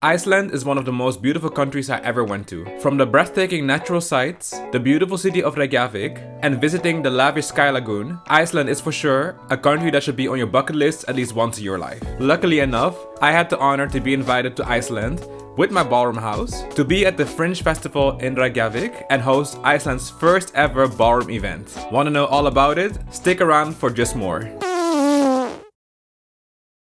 Iceland is one of the most beautiful countries I ever went to. From the breathtaking natural sights, the beautiful city of Reykjavik, and visiting the lavish Sky Lagoon, Iceland is for sure a country that should be on your bucket list at least once in your life. Luckily enough, I had the honor to be invited to Iceland with my ballroom house to be at the Fringe festival in Reykjavik and host Iceland's first ever ballroom event. Want to know all about it? Stick around for just more.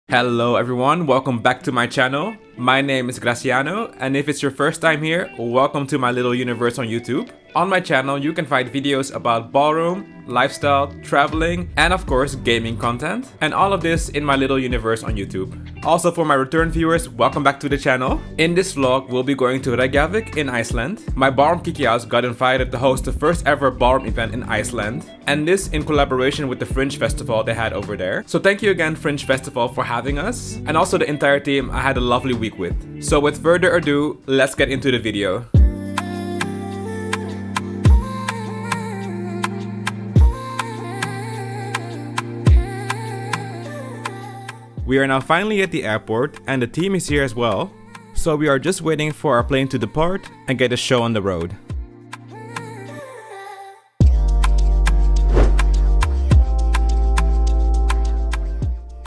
Hello everyone, welcome back to my channel. My name is Graciano, and if it's your first time here, welcome to my little universe on YouTube. On my channel, you can find videos about ballroom, lifestyle, traveling, and of course, gaming content. And all of this in my little universe on YouTube. Also for my return viewers, welcome back to the channel. In this vlog, we'll be going to Reykjavik in Iceland. My ballroom Kiki house got invited to host the first ever ballroom event in Iceland. And this in collaboration with the Fringe festival they had over there. So thank you again Fringe festival for having us. And also the entire team I had a lovely week with. So with further ado, let's get into the video. We are now finally at the airport and the team is here as well. So we are just waiting for our plane to depart and get a show on the road.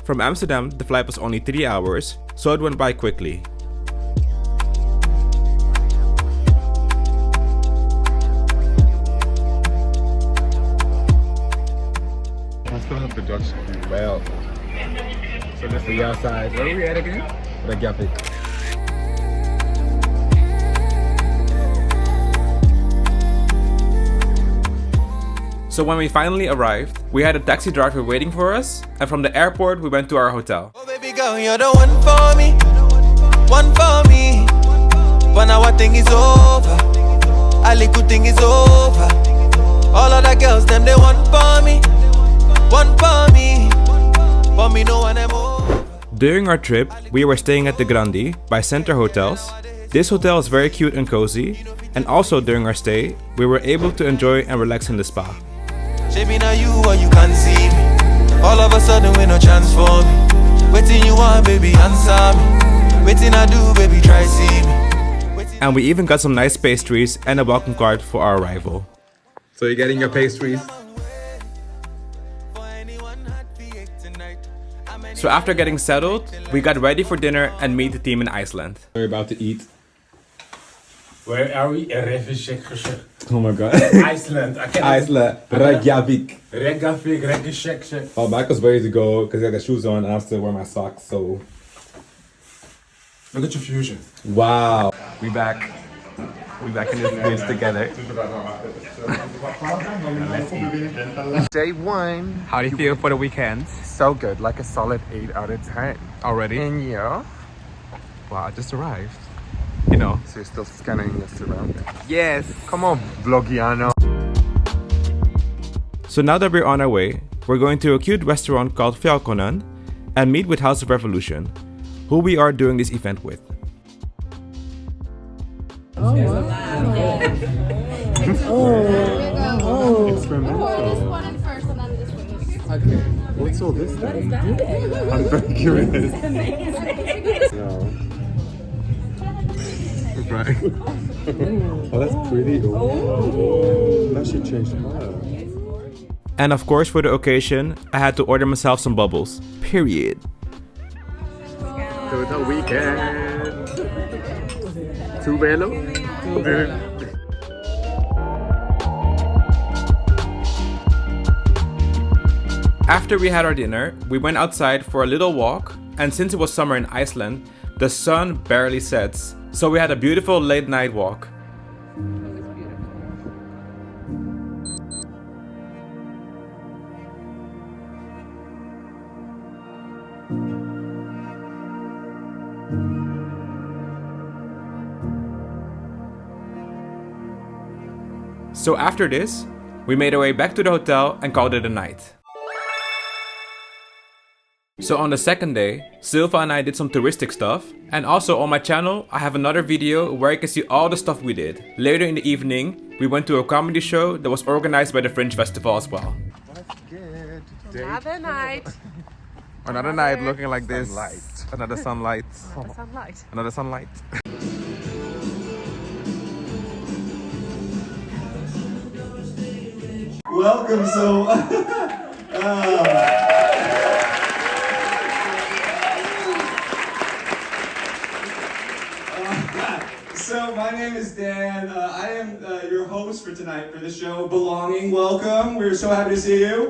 From Amsterdam, the flight was only 3 hours, so it went by quickly. I'm still have the Dutch well. So this is the outside. Where are we at again? Reykjavik. So when we finally arrived, we had a taxi driver waiting for us, and from the airport we went to our hotel. Oh baby girl, you're the one for me, one for me. But now our thing is over, our little thing is over. All of the girls, them they want for me, one for me. For me no one more. During our trip, we were staying at the Grandi by Center Hotels. This hotel is very cute and cozy, and also during our stay, we were able to enjoy and relax in the spa. Baby, now you or you can't see me. All of a sudden we no chance for me. Waiting you want, baby, answer me. Waiting I do, baby, try see me. And we even got some nice pastries and a welcome card for our arrival. So you're getting your pastries? So after getting settled, we got ready for dinner and meet the team in Iceland. We're about to eat. Where are we? Reykjavik. Oh my god. Iceland. Iceland. Reykjavik. Reykjavik. Oh, Michael's ready to go because I got shoes on and I'm still wearing my socks, so. Look at your fusion. Wow. We back in this place together. Day one. How do you feel for the weekend? So good, like a solid 8 out of 10. Already? And you? Wow, I just arrived. You know. So you're still scanning your surroundings. Yes. Come on, Vlogiano. So now that we're on our way, we're going to a cute restaurant called Fjallkonan and meet with House of Revolution, who we are doing this event with. Oh, wow. Experimental. Okay. What's all this then? I'm very curious. No. Right. Oh, that's pretty. Oh. That should change color. And of course, for the occasion, I had to order myself some bubbles. Period. To the weekend. Too bello? After we had our dinner, we went outside for a little walk, and since it was summer in Iceland, the sun barely sets, so we had a beautiful late night walk. So after this, we made our way back to the hotel and called it a night. So on the second day, Silva and I did some touristic stuff, and also on my channel I have another video where you can see all the stuff we did. Later in the evening, we went to a comedy show that was organized by the Fringe Festival as well. Let's get Another night. Another night looking like this. Light. Another sunlight. Another sunlight. Another sunlight. Welcome, so my name is Dan. I am your host for tonight for the show Belonging. Welcome. We're so happy to see you.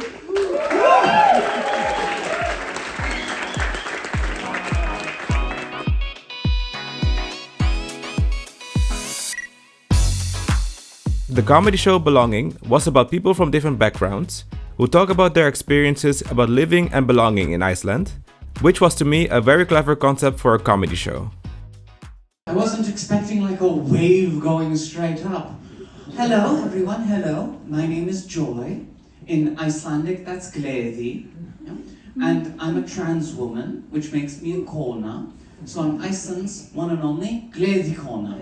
The comedy show Belonging was about people from different backgrounds who talk about their experiences about living and belonging in Iceland, which was to me a very clever concept for a comedy show. I wasn't expecting like a wave going straight up. Hello everyone, hello. My name is Joy. In Icelandic that's Gleði. Yeah? And I'm a trans woman, which makes me a kona. So I'm Iceland's one and only Gleði kona.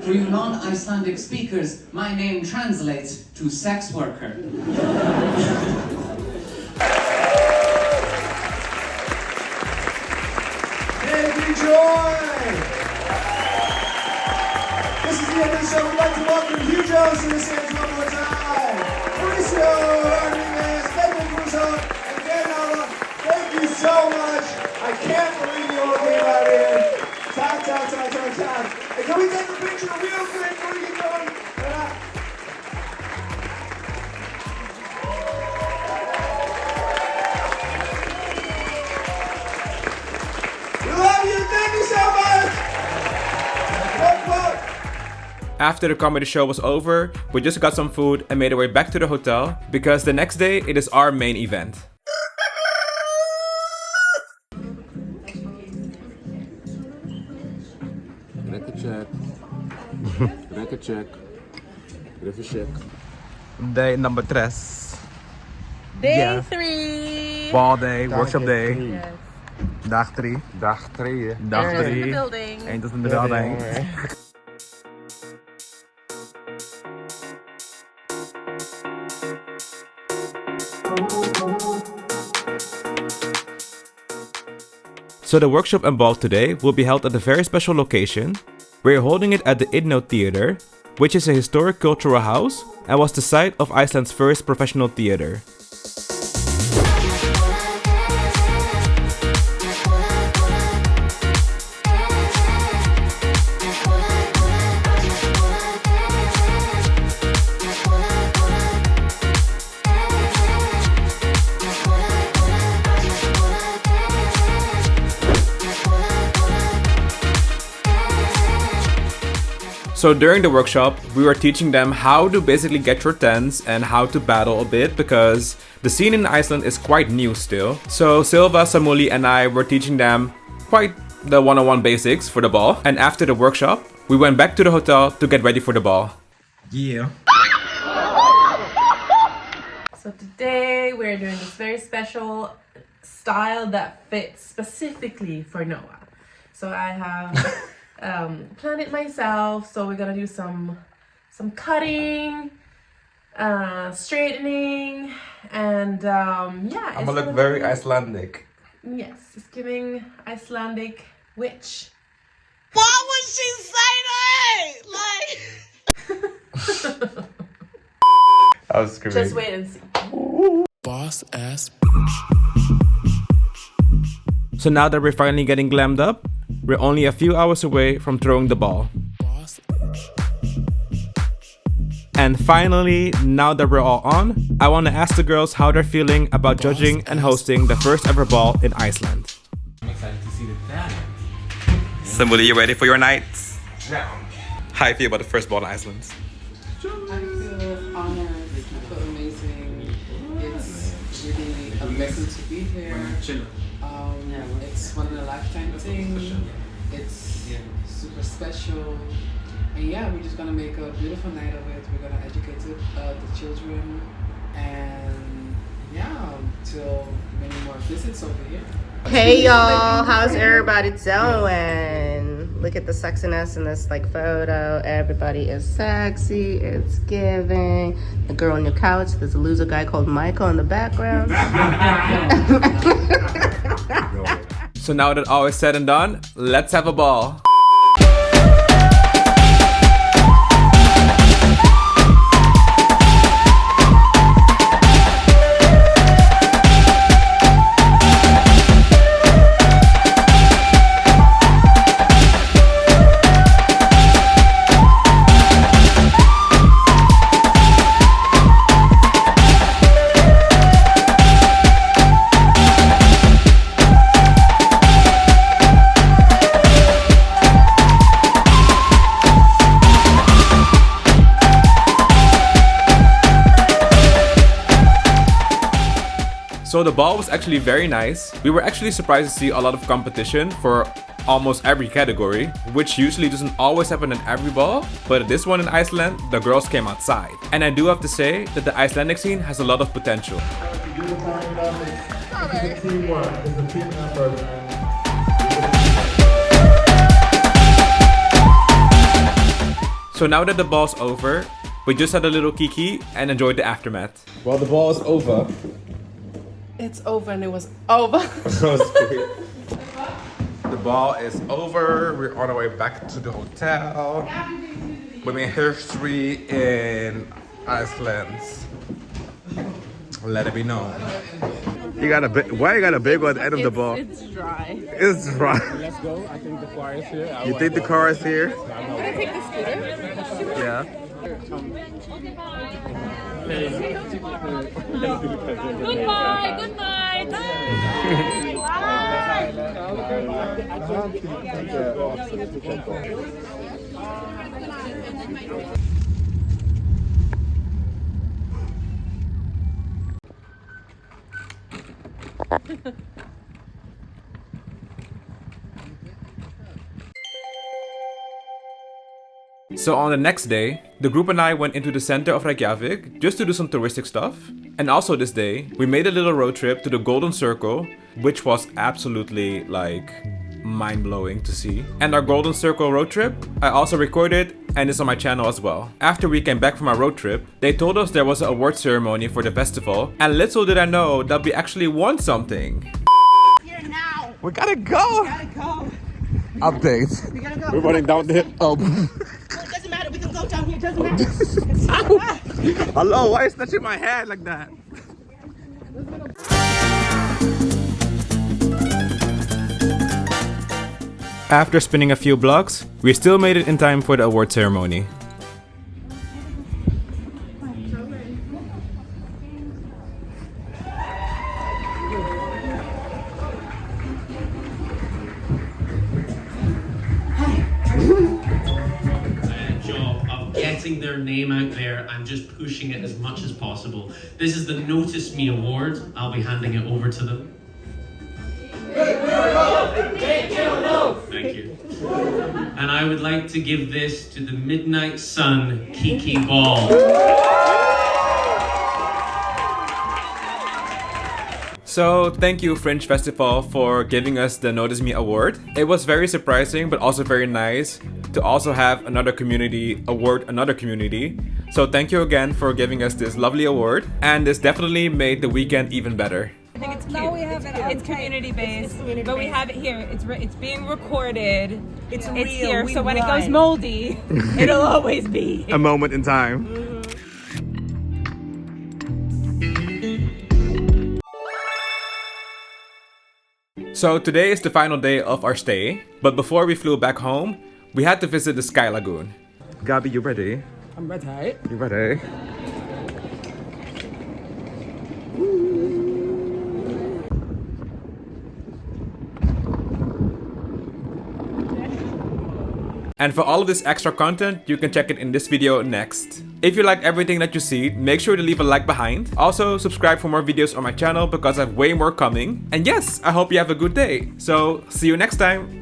For you non-Icelandic speakers, my name translates to sex worker. Thank you, Joy! This is the end of the show. We'd like to welcome Hugh Jones to the stage one more time. Mauricio Rodriguez, David Russo, and Dan Alba. Thank you so much. I can't believe you all came out here. Tap. And can we take a picture real quick before we get going? We love you. Thank you so much. After the comedy show was over, we just got some food and made our way back to the hotel because the next day it is our main event. Record check. Day number 3. Day 3. Ball day, workshop day. Yes. Dag 3. Dag 3. Dag Eentjes in 3. the building. Eentjes in de building. So the workshop and ball today will be held at a very special location. We're holding it at the Idno Theater, which is a historic cultural house and was the site of Iceland's first professional theater. So during the workshop, we were teaching them how to basically get your tents and how to battle a bit because the scene in Iceland is quite new still. So Silva, Samuli and I were teaching them quite the one-on-one basics for the ball. And after the workshop, we went back to the hotel to get ready for the ball. Yeah. So today we're doing this very special style that fits specifically for Noah. So I have planned it myself. So we're gonna do some cutting, straightening, and yeah. I'm gonna look very Icelandic. Yes, it's giving Icelandic witch. Why would she say that? Like. I was screaming. Just wait and see. Boss ass. So now that we're finally getting glammed up, we're only a few hours away from throwing the ball. And finally, now that we're all on, I want to ask the girls how they're feeling about judging and hosting the first ever ball in Iceland. I'm excited to see the talent. Somebody, you ready for your night? Now. How do you feel about the first ball in Iceland? I feel honored, I feel amazing. It's really a blessing to be here. It's one in a lifetime thing. It's super special. And yeah, we're just gonna make a beautiful night of it. We're gonna educate the children, and yeah, till many more visits over here. Hey y'all, how's everybody doing? Look at the sexiness in this like photo. Everybody is sexy. It's giving. The girl on your couch. There's a loser guy called Michael in the background. So now that all is said and done, let's have a ball. So the ball was actually very nice. We were actually surprised to see a lot of competition for almost every category, which usually doesn't always happen at every ball, but at this one in Iceland, the girls came outside. And I do have to say that the Icelandic scene has a lot of potential. So now that the ball's over, we just had a little Kiki and enjoyed the aftermath. Well, the ball is over. It's over and it was over. The ball is over. We're on our way back to the hotel. We made history in Iceland. Let it be known. You got a big. Why you got a big one at the end of the ball? It's dry. It's dry. Let's go. I think the car is here. You think the car is here? Can I take the scooter? Yeah. Goodbye, good night. So on the next day, the group and I went into the center of Reykjavik just to do some touristic stuff. And also this day, we made a little road trip to the Golden Circle, which was absolutely like mind-blowing to see. And our Golden Circle road trip, I also recorded and it's on my channel as well. After we came back from our road trip, they told us there was an award ceremony for the festival, and little did I know that we actually won something. Here now. We gotta go. We gotta go. Update. We gotta go. We're running down the hill. Oh. It doesn't matter. We can go down here. It doesn't matter. Hello, why are you touching my head like that? After spinning a few blocks, we still made it in time for the award ceremony. Job of getting their name out there and just pushing it as much as possible. This is the Notice Me Award. I'll be handing it over to them. Thank you. And I would like to give this to the Midnight Sun Kiki Ball. So thank you Fringe Festival for giving us the Notice Me award. It was very surprising but also very nice to also have another community award another community. So thank you again for giving us this lovely award, and this definitely made the weekend even better. I think it's cute. No, we have it. It's community based, but we have it here. It's being recorded. It's here. So when it goes moldy, it'll always be a moment in time. So today is the final day of our stay, but before we flew back home, we had to visit the Sky Lagoon. Gabby, you ready? I'm ready. You ready? And for all of this extra content, you can check it in this video next. If you like everything that you see, make sure to leave a like behind. Also, subscribe for more videos on my channel because I have way more coming. And yes, I hope you have a good day. So, see you next time.